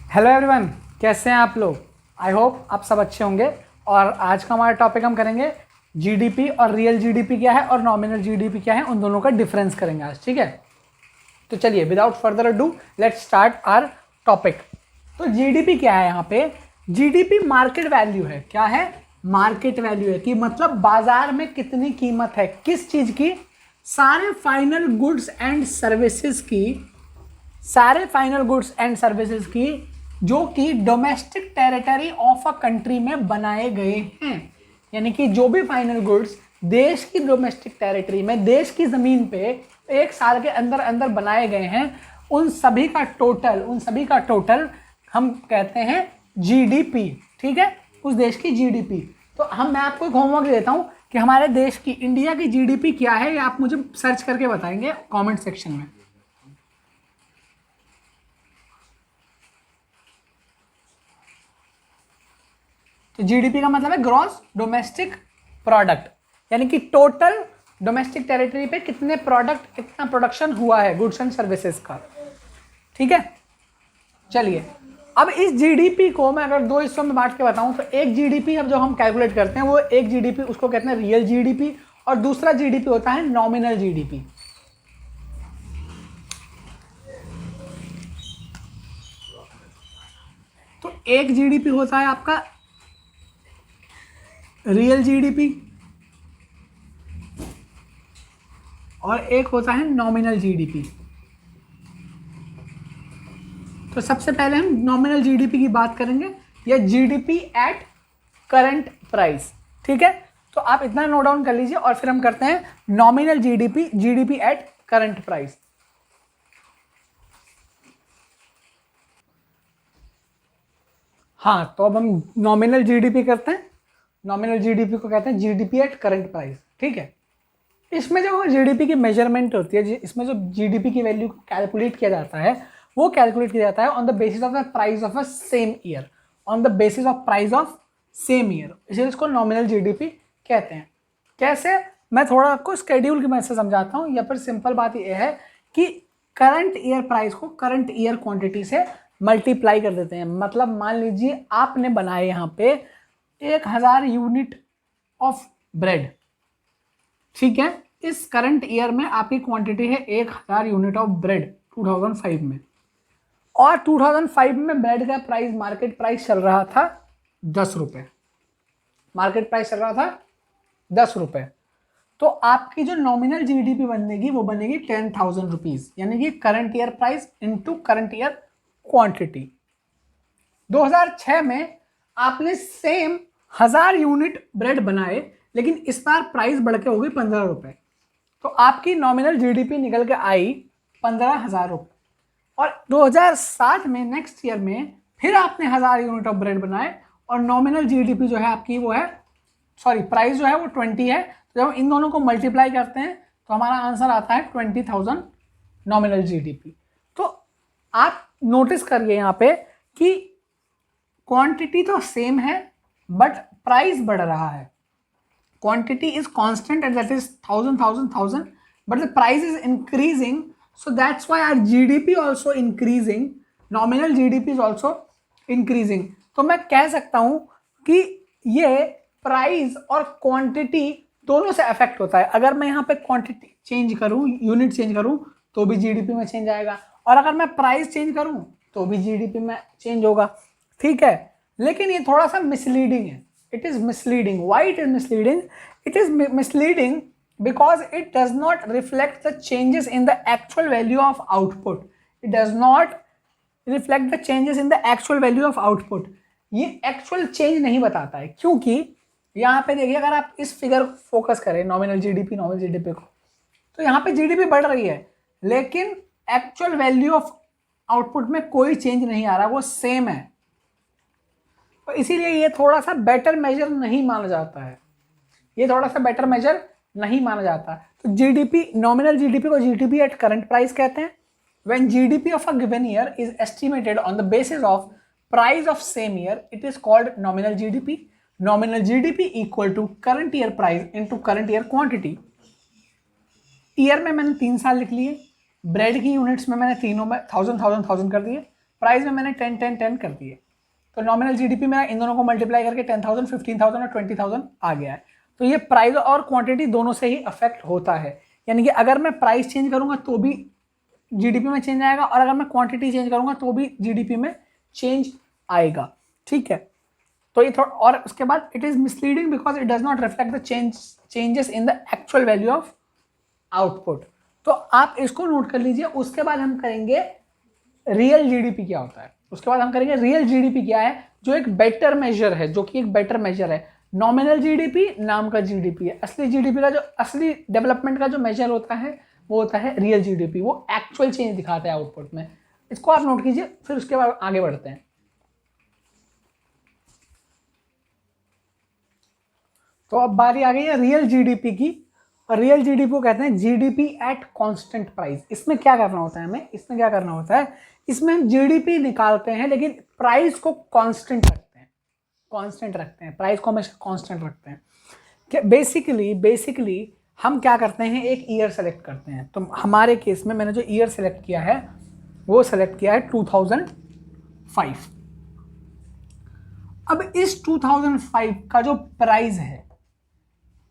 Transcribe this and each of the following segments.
Hello everyone, कैसे हैं आप लोग। आई होप आप सब अच्छे होंगे। और आज का हमारा टॉपिक हम करेंगे जीडीपी और रियल जीडीपी क्या है और नॉमिनल जीडीपी क्या है, उन दोनों का डिफरेंस करेंगे आज। ठीक है, तो चलिए without further ado let's start our topic. तो जीडीपी क्या है यहाँ पे? जीडीपी मार्केट वैल्यू है। क्या है? मार्केट वैल्यू है कि मतलब बाजार में कितनी कीमत है किस चीज की, सारे फाइनल गुड्स एंड सर्विसेज की, सारे फाइनल गुड्स एंड सर्विसेज की जो कि domestic territory of a country में बनाए गए हैं। यानी कि जो भी फाइनल गुड्स देश की डोमेस्टिक टेरिटरी में, देश की जमीन पे एक साल के अंदर अंदर बनाए गए हैं, उन सभी का टोटल हम कहते हैं जीडीपी। ठीक है, उस देश की जीडीपी। तो मैं आपको एक होमवर्क देता हूं कि हमारे देश की, इंडिया की जीडीपी क्या है, ये आप मुझे सर्च करके बताएंगे कमेंट सेक्शन में। तो जीडीपी का मतलब है ग्रॉस डोमेस्टिक प्रोडक्ट, यानी कि टोटल डोमेस्टिक टेरिटरी पे कितने प्रोडक्ट, कितना प्रोडक्शन हुआ है गुड्स एंड सर्विसेज का। ठीक है, चलिए अब इस जीडीपी को मैं अगर दो हिस्सों में बांट के बताऊं तो एक जीडीपी अब जो हम कैलकुलेट करते हैं वो एक जीडीपी, उसको कहते हैं रियल जीडीपी, और दूसरा जीडीपी होता है नॉमिनल जीडीपी। तो एक जीडीपी होता है आपका रियल जीडीपी और एक होता है नॉमिनल जीडीपी। तो सबसे पहले हम नॉमिनल जीडीपी की बात करेंगे, या जीडीपी एट करंट प्राइस। ठीक है, तो आप इतना नोट डाउन कर लीजिए और फिर हम करते हैं nominal GDP, GDP at current price. हाँ, तो अब हम नॉमिनल जीडीपी करते हैं। नॉमिनल जीडीपी को कहते हैं जीडीपी एट करंट प्राइस। ठीक है, इसमें जो जीडीपी की मेजरमेंट होती है, इसमें जो जीडीपी की वैल्यू को कैलकुलेट किया जाता है वो कैलकुलेट किया जाता है on the basis of the price of a same year, on the basis of price of same year, इसलिए इसको नॉमिनल जीडीपी कहते हैं। कैसे? मैं थोड़ा आपको स्केड्यूल की मदद से समझाता हूँ। या फिर सिंपल बात यह है कि करंट ईयर प्राइस को करंट ईयर क्वांटिटी से मल्टीप्लाई कर देते हैं। मतलब मान लीजिए आपने बनाए यहाँ पे 1000 यूनिट ऑफ ब्रेड। ठीक है, इस करंट ईयर में आपकी क्वांटिटी है 1000 यूनिट ऑफ ब्रेड 2005 में, और 2005 में ब्रेड का प्राइस, मार्केट प्राइस चल रहा था 10 रुपये। मार्केट प्राइस चल रहा था 10 रुपये। तो आपकी जो नॉमिनल जीडीपी बनेगी वो बनेगी 10,000 रुपीज, यानी कि current year price into current year quantity. 2006 में आपने सेम 1000 यूनिट ब्रेड बनाए, लेकिन इस बार प्राइस बढ़ के हो गई 15 रुपये। तो आपकी नॉमिनल जीडीपी निकल के आई 15,000 रुपये। और 2007 में, नेक्स्ट ईयर में, फिर आपने 1000 यूनिट ऑफ ब्रेड बनाए और नॉमिनल जीडीपी जो है आपकी वो है, सॉरी प्राइस जो है वो 20 है। तो जब इन दोनों को मल्टीप्लाई करते हैं तो हमारा आंसर आता है 20,000 नॉमिनल जीडीपी। तो आप नोटिस करिए यहाँ पे कि क्वांटिटी तो सेम है बट प्राइस बढ़ रहा है। Quantity is constant and that is 1000, but the price is increasing, so that's why our GDP also increasing, nominal GDP is also increasing। तो मैं कह सकता हूं कि ये प्राइस और क्वांटिटी दोनों से अफेक्ट होता है। अगर मैं यहाँ पे क्वांटिटी चेंज करूँ, यूनिट चेंज करूँ तो भी जीडीपी में चेंज आएगा, और अगर मैं प्राइस चेंज करूँ तो भी जीडीपी में चेंज होगा। ठीक है, लेकिन ये थोड़ा सा मिसलीडिंग है। It is misleading. Why it is misleading? It is misleading because it does not reflect the changes in the actual value of output. It does not reflect the changes in the actual value of output. ये actual change नहीं बताता है, क्योंकि यहाँ पे देखिए, अगर आप इस फिगर फोकस करें नॉमिनल जीडीपी को, तो यहाँ पे जीडीपी बढ़ रही है लेकिन एक्चुअल वैल्यू ऑफ आउटपुट में कोई चेंज नहीं आ रहा, वो सेम है। तो इसीलिए ये थोड़ा सा बेटर मेजर नहीं माना जाता है, ये थोड़ा सा बेटर मेजर नहीं माना जाता। तो जीडीपी, नॉमिनल जीडीपी को जीडीपी एट करंट प्राइस कहते हैं। When GDP of a given year is estimated on the basis of price of same year, it is called nominal GDP. Nominal GDP equal to current year price into current year quantity. Year में मैंने 3 साल लिख लिए, bread की units में मैंने तीनों में 1000 कर दिए, प्राइस में मैंने 10 10 10 कर दिए, तो नॉमिनल जीडीपी मेरा इन दोनों को मल्टीप्लाई करके 10,000 15,000 और 20,000 आ गया है। तो ये प्राइस और क्वांटिटी दोनों से ही अफेक्ट होता है, यानी कि अगर मैं प्राइस चेंज करूंगा तो भी जीडीपी में चेंज आएगा, और अगर मैं क्वांटिटी चेंज करूंगा तो भी जीडीपी में चेंज आएगा। ठीक है, तो ये थोड़ा, और उसके बाद it is misleading because it does not reflect the changes in the actual value of output. तो आप इसको नोट कर लीजिए। उसके बाद हम करेंगे रियल जीडीपी क्या होता है, उसके बाद हम करेंगे रियल जीडीपी क्या है, जो एक बेटर मेजर है, जो कि एक बेटर मेजर है। नॉमिनल जीडीपी नाम का जीडीपी है, असली जीडीपी का जो असली डेवलपमेंट का जो मेजर होता है वो होता है रियल जीडीपी, वो एक्चुअल चेंज दिखाता है आउटपुट में। इसको आप नोट कीजिए, फिर उसके बाद आगे बढ़ते हैं। तो अब बारी आ गई है रियल जीडीपी की, और रियल जीडीपी को कहते हैं जीडीपी एट कांस्टेंट प्राइस। इसमें क्या करना होता है हमें, इसमें क्या करना होता है, इसमें हम जीडीपी निकालते हैं लेकिन प्राइस को कांस्टेंट रखते हैं, कांस्टेंट रखते हैं, प्राइस को हमेशा कांस्टेंट रखते हैं। क्या बेसिकली हम क्या करते हैं, एक ईयर सेलेक्ट करते हैं। तो हमारे केस में मैंने जो ईयर सेलेक्ट किया है वो सेलेक्ट किया है 2005। अब इस 2005 का जो प्राइस है,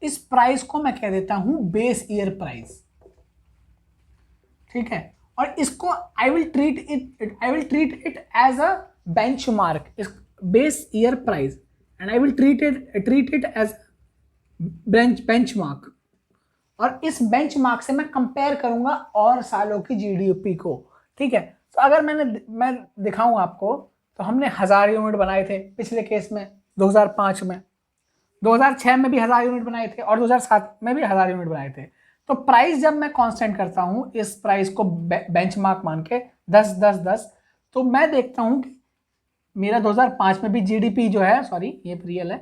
इस प्राइस को मैं कह देता हूं बेस ईयर प्राइस। ठीक है, और इसको I will treat it as a benchmark, base year price, and I will treat it as benchmark. और इस बेंचमार्क से मैं कंपेयर करूंगा और सालों की जीडीपी को। ठीक है, तो अगर मैं दिखाऊं आपको, तो हमने 1000 यूनिट बनाए थे पिछले केस में 2005 में, 2006 में भी 1000 यूनिट बनाए थे, और 2007 में भी 1000 यूनिट बनाए थे। तो प्राइस जब मैं कांस्टेंट करता हूं, इस प्राइस को बेंचमार्क मान के 10 10 10, तो मैं देखता हूं कि मेरा 2005 में भी जीडीपी जो है, सॉरी ये रियल है,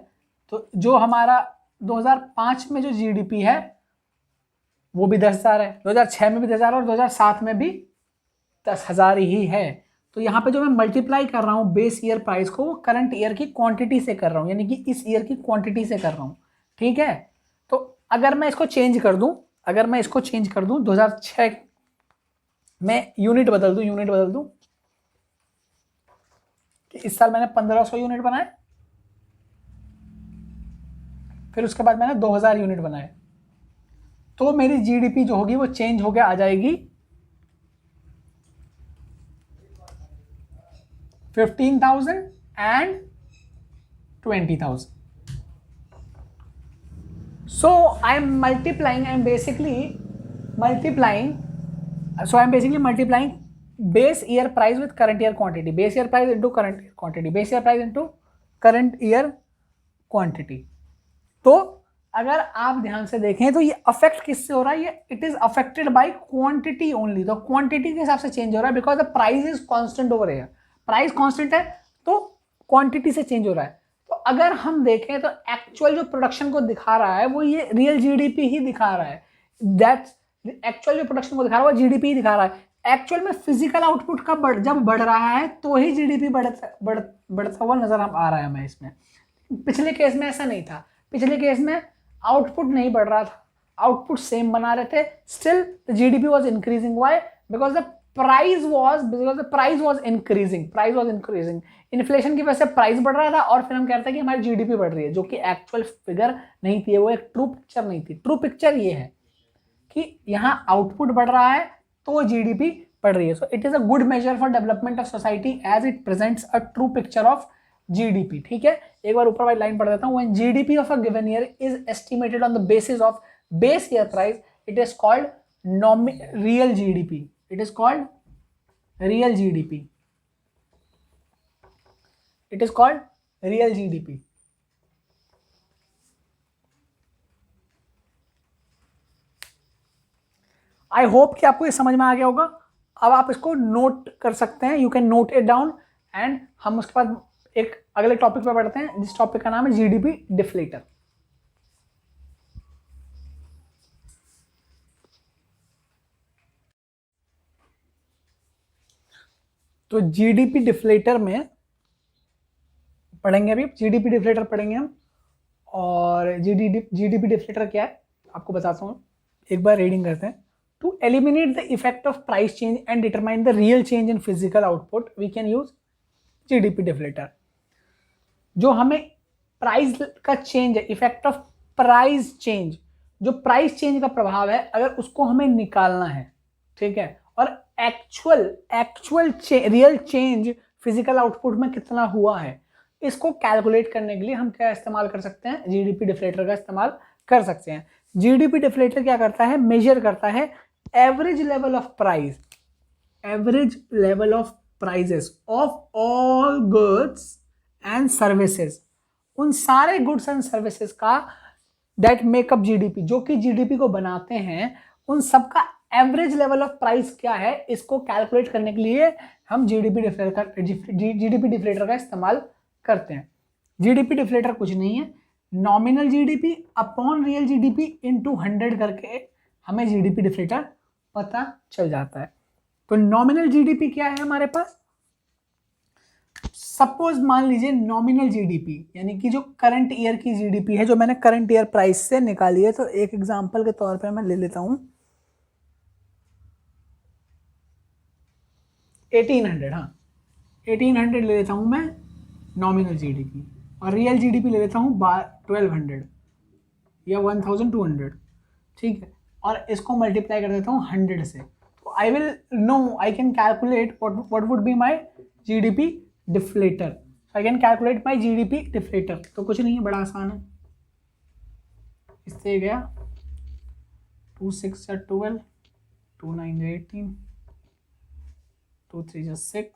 तो जो हमारा 2005 में जो जीडीपी है वो भी 10,000 है, 2006 में भी 10,000 और 2007 में भी 10,000 ही है। तो यहाँ पे जो मैं मल्टीप्लाई कर रहा हूँ बेस ईयर प्राइस को, वो करंट ईयर की क्वांटिटी से कर रहा हूँ, यानी कि इस ईयर की क्वांटिटी से कर रहा हूँ। ठीक है, तो अगर मैं इसको चेंज कर दूं, 2006 में यूनिट बदल दूं कि इस साल मैंने 1500 यूनिट बनाए, फिर उसके बाद मैंने 2000 यूनिट बनाए, तो मेरी जीडीपी जो होगी वो चेंज हो गया आ जाएगी 15,000 and 20,000. So I am basically multiplying base year price with current year quantity, base year price into current year quantity, base year price into current year quantity. तो अगर आप ध्यान से देखें तो ये अफेक्ट किससे हो रहा है, ये it is affected by quantity only. तो क्वांटिटी के हिसाब से चेंज हो रहा है because the price is constant over here, price constant है तो क्वांटिटी से चेंज हो रहा है। तो अगर हम देखें तो एक्चुअल जो प्रोडक्शन को दिखा रहा है वो ये रियल जीडीपी ही दिखा रहा है, दैट्स एक्चुअल जो प्रोडक्शन को दिखा रहा है वो जीडीपी ही दिखा रहा है। एक्चुअल में फिजिकल आउटपुट का जब बढ़ रहा है तो ही जीडीपी बढ़ता हुआ नजर आ रहा है हमें इसमें। पिछले केस में ऐसा नहीं था, पिछले केस में आउटपुट नहीं बढ़ रहा था, आउटपुट सेम बना रहे थे, still the GDP was increasing. Why? Because the price was increasing. Inflation की वजह से प्राइस बढ़ रहा था और फिर हम कहते हैं कि हमारी जीडीपी बढ़ रही है, जो कि एक्चुअल फिगर नहीं थी, वो एक ट्रू पिक्चर नहीं थी। ट्रू पिक्चर ये है कि यहाँ आउटपुट बढ़ रहा है तो जीडीपी बढ़ रही है। So it is a good measure for development of society as it presents a true picture of GDP. ठीक है, एक बार ऊपर वाली लाइन पढ़ देता हूं। When GDP of a given year is estimated on the basis of base year price, it is called real GDP. It is called real GDP. It is called real GDP. I hope कि आपको ये समझ में आ गया होगा। अब आप इसको नोट कर सकते हैं, you can note it down, and हम उसके बाद एक अगले टॉपिक पे बढ़ते हैं जिस टॉपिक का नाम है जीडीपी डिफ्लेटर। तो जीडीपी डिफ्लेटर में पढ़ेंगे, अभी जीडीपी डिफ्लेटर पढ़ेंगे हम। और जीडीपी डिफ्लेटर क्या है आपको बताता हूँ, एक बार रीडिंग करते हैं। To eliminate the effect of price change and determine the real change in physical output, we can use GDP deflator. जो हमें प्राइस का चेंज है, इफेक्ट ऑफ प्राइस चेंज, जो प्राइस चेंज का प्रभाव है, अगर उसको हमें निकालना है, ठीक है, और actual real change physical output में कितना हुआ है, इसको कैलकुलेट करने के लिए हम क्या इस्तेमाल कर सकते हैं, जीडीपी डिफ्लेटर का इस्तेमाल कर सकते हैं। जीडीपी डिफ्लेटर क्या करता है, मेजर करता है average level of price, average level of prices of all goods and services, उन सारे गुड्स एंड सर्विसेज का दैट मेकअप जीडीपी, जो कि जीडीपी को बनाते हैं, उन सब का एवरेज लेवल ऑफ प्राइस क्या है, इसको कैलकुलेट करने के लिए हम जीडीपी डिफ्लेटर का इस्तेमाल करते हैं। जीडीपी डिफ्लेटर कुछ नहीं है, nominal GDP upon real GDP into 100 करके हमें जीडीपी डिफ्लेटर पता चल जाता है। तो नॉमिनल जीडीपी क्या है हमारे पास, सपोज मान लीजिए नॉमिनल जीडीपी यानी कि जो करंट ईयर की जीडीपी है, जो मैंने करंट ईयर प्राइस से निकाली है, तो एक एग्जांपल के तौर पे मैं ले लेता हूं 1800, हाँ 1800 ले लेता हूं मैं नॉमिनल जीडीपी, और रियल जीडीपी ले लेता हूं 1200 या 1200, ठीक है, और इसको मल्टीप्लाई कर देता हूं 100 से, तो I will know, I can calculate what would be my GDP deflator. So I can calculate my GDP deflator. तो कुछ नहीं है, बड़ा आसान है, इससे गया 2 6 12, 2 9 18, 2 3 6,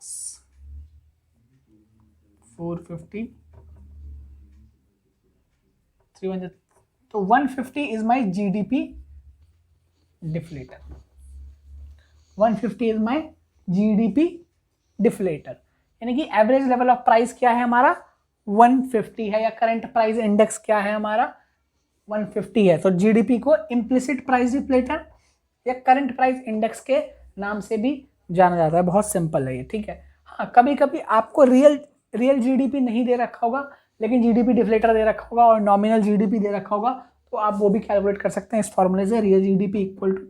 4 50, 3 1, तो 150 is my GDP deflator, 150 is my GDP deflator, यानी कि एवरेज लेवल ऑफ प्राइस क्या है हमारा 150 है, या करंट प्राइस इंडेक्स क्या है हमारा 150 है, तो जीडीपी को इम्प्लिसिट प्राइस डिफ्लेटर या करंट प्राइस इंडेक्स के नाम से भी जाना जाता है। बहुत सिंपल है ये, ठीक है। हाँ, कभी कभी आपको रियल जीडीपी नहीं दे रखा होगा, लेकिन जीडीपी डिफ्लेटर दे रखा होगा और नॉमिनल जीडीपी दे रखा होगा, तो आप वो भी कैलकुलेट कर सकते हैं इस फॉर्मूले से, real GDP equal to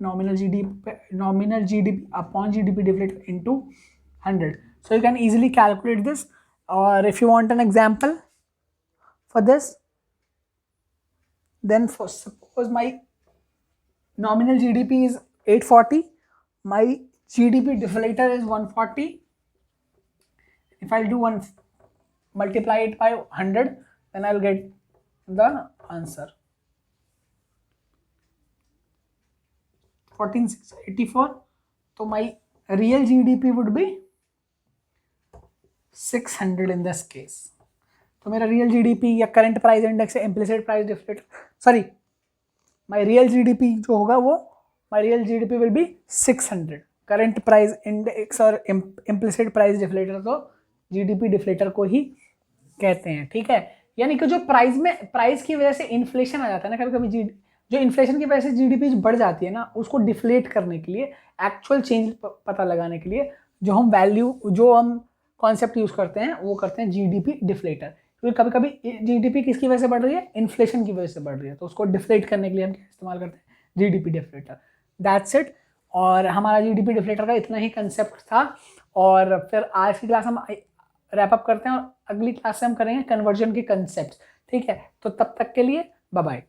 nominal GDP upon GDP deflator into 100. So you can easily calculate this, or if you want an example for this, then for suppose my nominal GDP is 840, my GDP deflator is 140. If I'll do multiply it by 100, then I'll get the answer 14,684. So my real GDP would be 600 in this case. तो मेरा real GDP या current price index है implicit price deflator, sorry my real GDP जो होगा वो my real GDP will be 600, current price index और implicit price deflator तो GDP deflator को ही कहते हैं, ठीक है। यानी कि जो प्राइस की वजह से इन्फ्लेशन आ जाता है ना, कभी कभी जो इन्फ्लेशन की वजह से जीडीपी बढ़ जाती है ना, उसको डिफ्लेट करने के लिए, एक्चुअल चेंज पता लगाने के लिए जो हम कॉन्सेप्ट यूज करते हैं वो करते हैं जीडीपी डिफ्लेटर, क्योंकि कभी कभी जीडीपी किसकी वजह से बढ़ रही है, इन्फ्लेशन की वजह से बढ़ रही है, तो उसको डिफ्लेट करने के लिए हम क्या इस्तेमाल करते हैं, जीडीपी डिफ्लेटर। That's it. और हमारा जीडीपी डिफ्लेटर का इतना ही कंसेप्ट था, और फिर आज की क्लास हम रैप अप करते हैं और अगली क्लास से हम करेंगे कन्वर्जन के कंसेप्ट, ठीक है। तो तब तक के लिए बाय बाय।